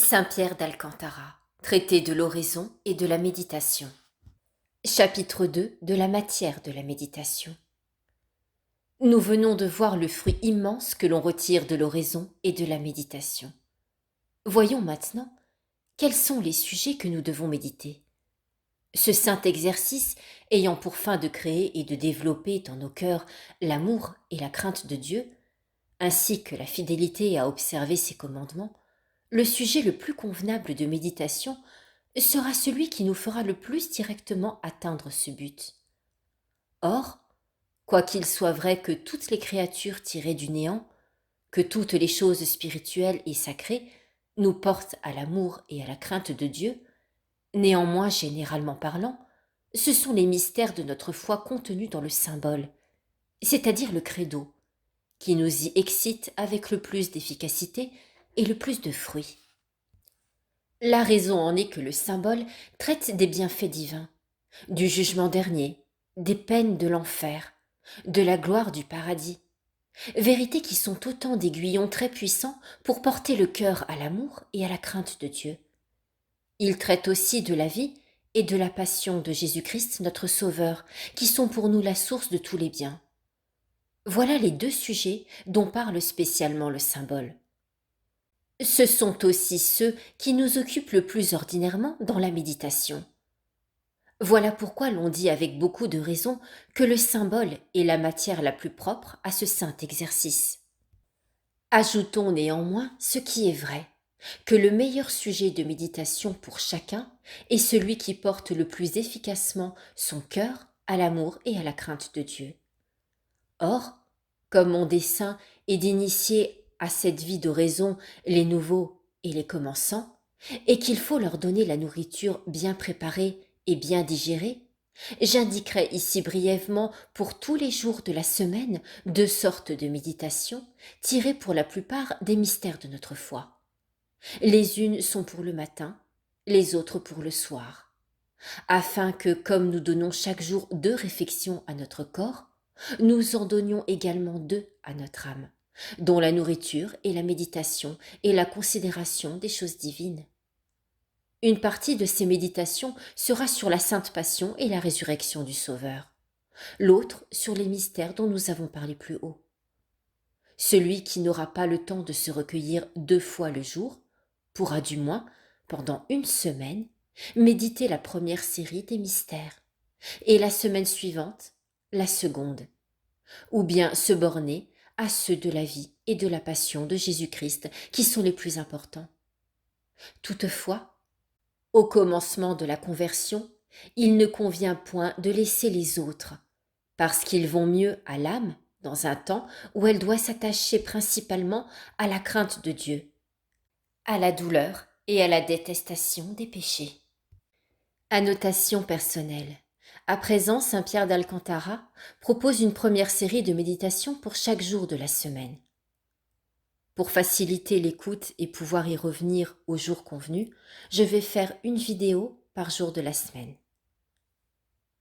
Saint Pierre d'Alcantara, traité de l'oraison et de la méditation. Chapitre 2 de la matière de la méditation. Nous venons de voir le fruit immense que l'on retire de l'oraison et de la méditation. Voyons maintenant quels sont les sujets que nous devons méditer. Ce saint exercice ayant pour fin de créer et de développer dans nos cœurs l'amour et la crainte de Dieu, ainsi que la fidélité à observer ses commandements, le sujet le plus convenable de méditation sera celui qui nous fera le plus directement atteindre ce but. Or, quoiqu'il soit vrai que toutes les créatures tirées du néant, que toutes les choses spirituelles et sacrées nous portent à l'amour et à la crainte de Dieu, néanmoins, généralement parlant, ce sont les mystères de notre foi contenus dans le symbole, c'est-à-dire le credo, qui nous y excitent avec le plus d'efficacité et le plus de fruits. La raison en est que le symbole traite des bienfaits divins, du jugement dernier, des peines de l'enfer, de la gloire du paradis, vérités qui sont autant d'aiguillons très puissants pour porter le cœur à l'amour et à la crainte de Dieu. Il traite aussi de la vie et de la passion de Jésus-Christ notre Sauveur, qui sont pour nous la source de tous les biens. Voilà les deux sujets dont parle spécialement le symbole. Ce sont aussi ceux qui nous occupent le plus ordinairement dans la méditation. Voilà pourquoi l'on dit avec beaucoup de raison que le symbole est la matière la plus propre à ce saint exercice. Ajoutons néanmoins ce qui est vrai, que le meilleur sujet de méditation pour chacun est celui qui porte le plus efficacement son cœur à l'amour et à la crainte de Dieu. Or, comme mon dessein est d'initier à cette vie d'oraison les nouveaux et les commençants, et qu'il faut leur donner la nourriture bien préparée et bien digérée, j'indiquerai ici brièvement pour tous les jours de la semaine 2 sortes de méditations tirées pour la plupart des mystères de notre foi. Les unes sont pour le matin, les autres pour le soir, afin que, comme nous donnons chaque jour 2 réfections à notre corps, nous en donnions également 2 à notre âme, dont la nourriture et la méditation et la considération des choses divines. Une partie de ces méditations sera sur la Sainte Passion et la résurrection du Sauveur, l'autre sur les mystères dont nous avons parlé plus haut. Celui qui n'aura pas le temps de se recueillir 2 fois le jour pourra du moins, pendant 1 semaine, méditer la première série des mystères, et la semaine suivante, la seconde, ou bien se borner à ceux de la vie et de la passion de Jésus-Christ qui sont les plus importants. Toutefois, au commencement de la conversion, il ne convient point de laisser les autres, parce qu'ils vont mieux à l'âme dans un temps où elle doit s'attacher principalement à la crainte de Dieu, à la douleur et à la détestation des péchés. Annotation personnelle. À présent, Saint Pierre d'Alcantara propose une première série de méditations pour chaque jour de la semaine. Pour faciliter l'écoute et pouvoir y revenir au jour convenu, je vais faire une vidéo par jour de la semaine.